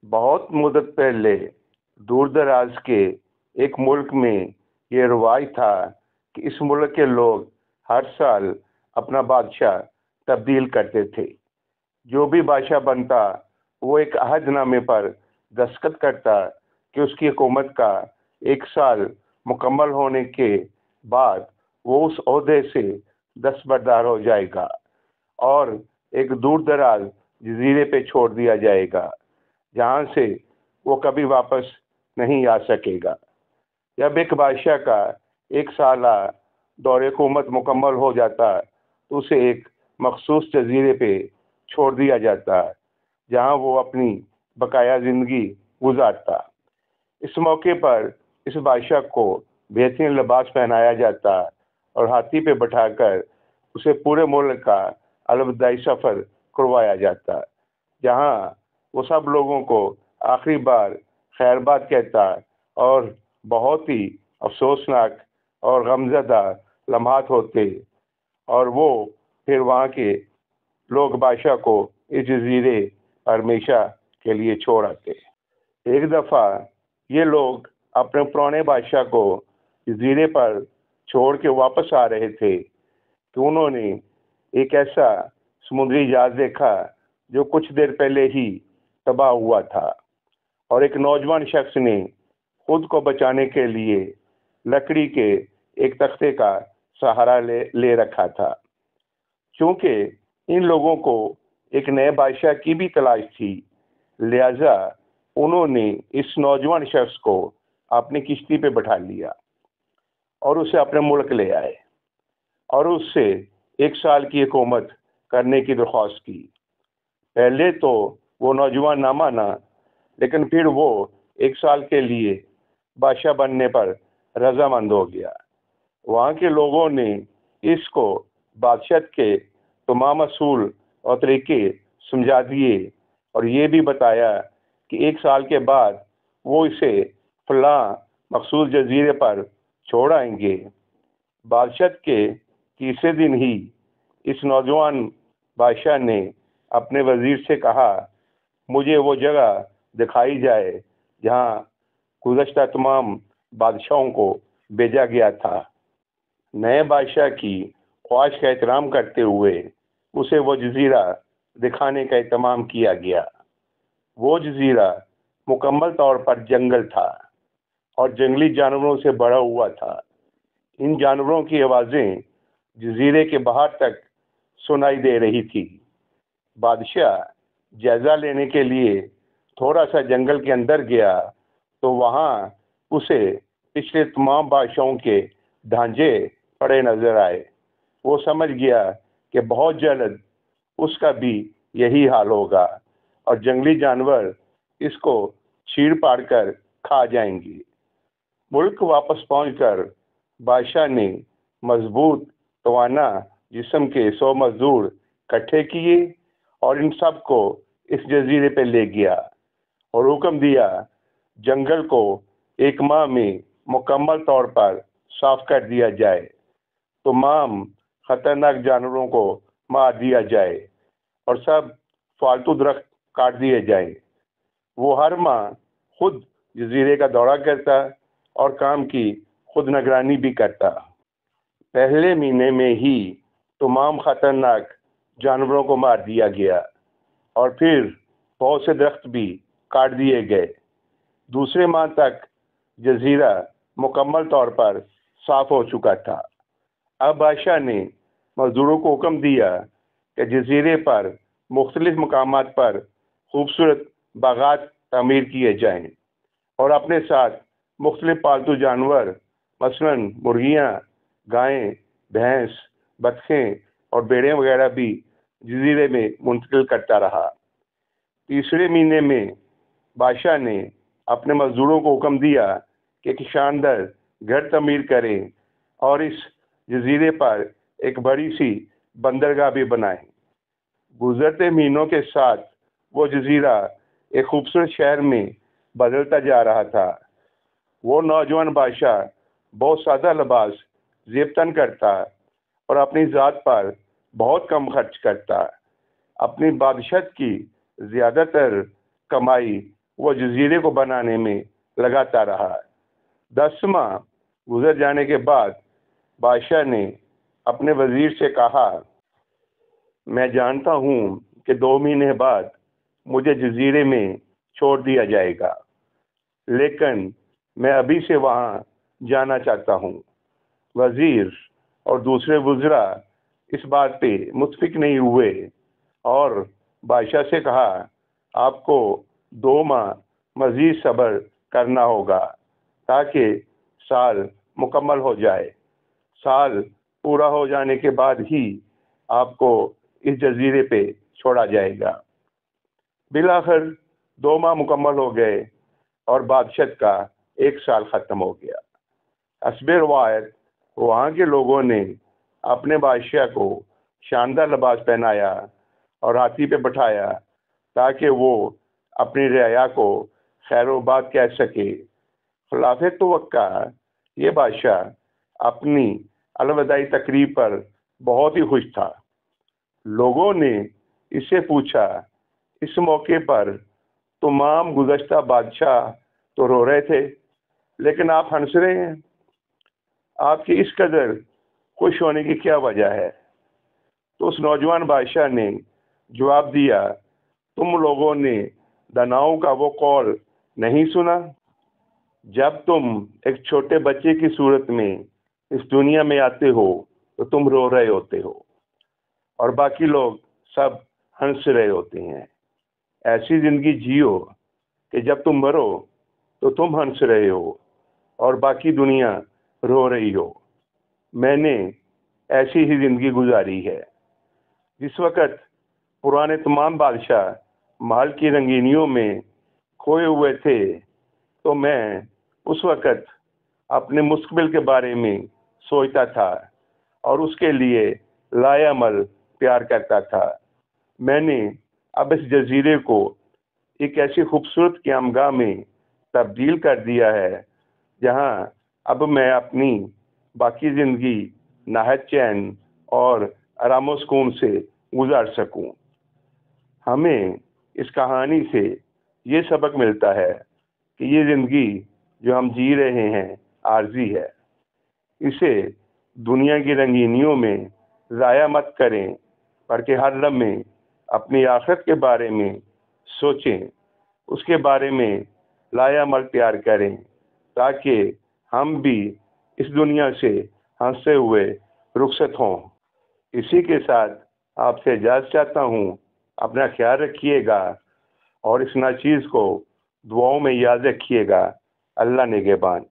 بہت مدت پہلے دور دراز کے ایک ملک میں یہ رواج تھا کہ اس ملک کے لوگ ہر سال اپنا بادشاہ تبدیل کرتے تھے۔ جو بھی بادشاہ بنتا وہ ایک عہد نامے پر دستخط کرتا کہ اس کی حکومت کا 1 سال مکمل ہونے کے بعد وہ اس عہدے سے دستبردار ہو جائے گا اور ایک دور دراز جزیرے پہ چھوڑ دیا جائے گا جہاں سے وہ کبھی واپس نہیں آ سکے گا۔ جب ایک بادشاہ کا 1 سالہ دور حکومت مکمل ہو جاتا تو اسے ایک مخصوص جزیرے پہ چھوڑ دیا جاتا جہاں وہ اپنی بقایا زندگی گزارتا۔ اس موقع پر اس بادشاہ کو بہترین لباس پہنایا جاتا اور ہاتھی پہ بٹھا کر اسے پورے ملک کا الوداعی سفر کروایا جاتا جہاں وہ سب لوگوں کو آخری بار خیر بات کہتا اور بہت ہی افسوسناک اور غمزدہ لمحات ہوتے اور وہ پھر وہاں کے لوگ بادشاہ کو اس جزیرے پر ہمیشہ کے لیے چھوڑ آتے۔ ایک دفعہ یہ لوگ اپنے پرانے بادشاہ کو جزیرے پر چھوڑ کے واپس آ رہے تھے کہ انہوں نے ایک ایسا سمندری جہاز دیکھا جو کچھ دیر پہلے ہی تباہ ہوا تھا، اور ایک نوجوان شخص نے خود کو بچانے کے لیے لکڑی کے ایک تختے کا سہارا لے رکھا تھا۔ چونکہ ان لوگوں کو ایک نئے بادشاہ کی بھی تلاش تھی، لہذا انہوں نے اس نوجوان شخص کو اپنی کشتی پہ بٹھا لیا اور اسے اپنے ملک لے آئے اور اس سے 1 سال کی حکومت کرنے کی درخواست کی۔ پہلے تو وہ نوجوان نہ مانا، لیکن پھر وہ 1 سال کے لیے بادشاہ بننے پر رضامند ہو گیا۔ وہاں کے لوگوں نے اس کو بادشاہت کے تمام اصول اور طریقے سمجھا دیے اور یہ بھی بتایا کہ 1 سال کے بعد وہ اسے فلاں مخصوص جزیرے پر چھوڑ آئیں گے۔ بادشاہت کے تیسرے دن ہی اس نوجوان بادشاہ نے اپنے وزیر سے کہا، مجھے وہ جگہ دکھائی جائے جہاں گزشتہ تمام بادشاہوں کو بھیجا گیا تھا۔ نئے بادشاہ کی خواہش کا احترام کرتے ہوئے اسے وہ جزیرہ دکھانے کا اہتمام کیا گیا۔ وہ جزیرہ مکمل طور پر جنگل تھا اور جنگلی جانوروں سے بھرا ہوا تھا۔ ان جانوروں کی آوازیں جزیرے کے باہر تک سنائی دے رہی تھی۔ بادشاہ جائزہ لینے کے لیے تھوڑا سا جنگل کے اندر گیا تو وہاں اسے پچھلے تمام بادشاہوں کے ڈھانچے پڑے نظر آئے۔ وہ سمجھ گیا کہ بہت جلد اس کا بھی یہی حال ہوگا اور جنگلی جانور اس کو چیر پاڑ کر کھا جائیں گے۔ ملک واپس پہنچ کر بادشاہ نے مضبوط توانا جسم کے 100 مزدور اکٹھے کیے اور ان سب کو اس جزیرے پہ لے گیا اور حکم دیا جنگل کو 1 ماہ میں مکمل طور پر صاف کر دیا جائے، تمام خطرناک جانوروں کو مار دیا جائے اور سب فالتو درخت کاٹ دیے جائیں۔ وہ ہر ماہ خود جزیرے کا دورہ کرتا اور کام کی خود نگرانی بھی کرتا۔ پہلے مہینے میں ہی تمام خطرناک جانوروں کو مار دیا گیا اور پھر بہت سے درخت بھی کاٹ دیے گئے۔ دوسرے ماہ تک جزیرہ مکمل طور پر صاف ہو چکا تھا۔ اب بادشاہ نے مزدوروں کو حکم دیا کہ جزیرے پر مختلف مقامات پر خوبصورت باغات تعمیر کیے جائیں اور اپنے ساتھ مختلف پالتو جانور مثلاً مرغیاں، گائیں، بھینس، بطخیں اور بھیڑیں وغیرہ بھی جزیرے میں منتقل کرتا رہا۔ تیسرے مہینے میں بادشاہ نے اپنے مزدوروں کو حکم دیا کہ ایک شاندار گھر تعمیر کریں اور اس جزیرے پر ایک بڑی سی بندرگاہ بھی بنائیں۔ گزرتے مہینوں کے ساتھ وہ جزیرہ ایک خوبصورت شہر میں بدلتا جا رہا تھا۔ وہ نوجوان بادشاہ بہت سادہ لباس زیب تن کرتا اور اپنی ذات پر بہت کم خرچ کرتا۔ اپنی بادشاہت کی زیادہ تر کمائی وہ جزیرے کو بنانے میں لگاتا رہا۔ 10 ماہ گزر جانے کے بعد بادشاہ نے اپنے وزیر سے کہا، میں جانتا ہوں کہ 2 مہینے بعد مجھے جزیرے میں چھوڑ دیا جائے گا، لیکن میں ابھی سے وہاں جانا چاہتا ہوں۔ وزیر اور دوسرے وزراء اس بات پہ متفق نہیں ہوئے اور بادشاہ سے کہا، آپ کو 2 ماہ مزید صبر کرنا ہوگا تاکہ سال مکمل ہو جائے۔ سال پورا ہو جانے کے بعد ہی آپ کو اس جزیرے پہ چھوڑا جائے گا۔ بالآخر 2 ماہ مکمل ہو گئے اور بادشاہت کا 1 سال ختم ہو گیا۔ حسب روایت وہاں کے لوگوں نے اپنے بادشاہ کو شاندار لباس پہنایا اور ہاتھی پہ بٹھایا تاکہ وہ اپنی رعایا کو خیر و باد کہہ سکے۔ خلاف توقع یہ بادشاہ اپنی الوداعی تقریب پر بہت ہی خوش تھا۔ لوگوں نے اس سے پوچھا، اس موقع پر تمام گزشتہ بادشاہ تو رو رہے تھے لیکن آپ ہنس رہے ہیں، آپ کی اس قدر خوش ہونے کی کیا وجہ ہے؟ تو اس نوجوان بادشاہ نے جواب دیا، تم لوگوں نے دناؤں کا وہ قول نہیں سنا، جب تم ایک چھوٹے بچے کی صورت میں اس دنیا میں آتے ہو تو تم رو رہے ہوتے ہو اور باقی لوگ سب ہنس رہے ہوتے ہیں۔ ایسی زندگی جیو کہ جب تم مرو تو تم ہنس رہے ہو اور باقی دنیا رو رہی ہو۔ میں نے ایسی ہی زندگی گزاری ہے۔ جس وقت پرانے تمام بادشاہ محل کی رنگینیوں میں کھوئے ہوئے تھے تو میں اس وقت اپنے مستقبل کے بارے میں سوچتا تھا اور اس کے لیے لائعمل پیار کرتا تھا۔ میں نے اب اس جزیرے کو ایک ایسی خوبصورت قیامگاہ میں تبدیل کر دیا ہے جہاں اب میں اپنی باقی زندگی نہایت چین اور آرام و سکون سے گزار سکوں۔ ہمیں اس کہانی سے یہ سبق ملتا ہے کہ یہ زندگی جو ہم جی رہے ہیں عارضی ہے، اسے دنیا کی رنگینیوں میں ضائع مت کریں بلکہ ہر لمحے اپنی آخرت کے بارے میں سوچیں، اس کے بارے میں لائعمل پیار کریں تاکہ ہم بھی اس دنیا سے ہنستے ہوئے رخصت ہوں۔ اسی کے ساتھ آپ سے اجازت چاہتا ہوں، اپنا خیال رکھیے گا اور اس ناچیز کو دعاؤں میں یاد رکھیے گا۔ اللہ نگہبان۔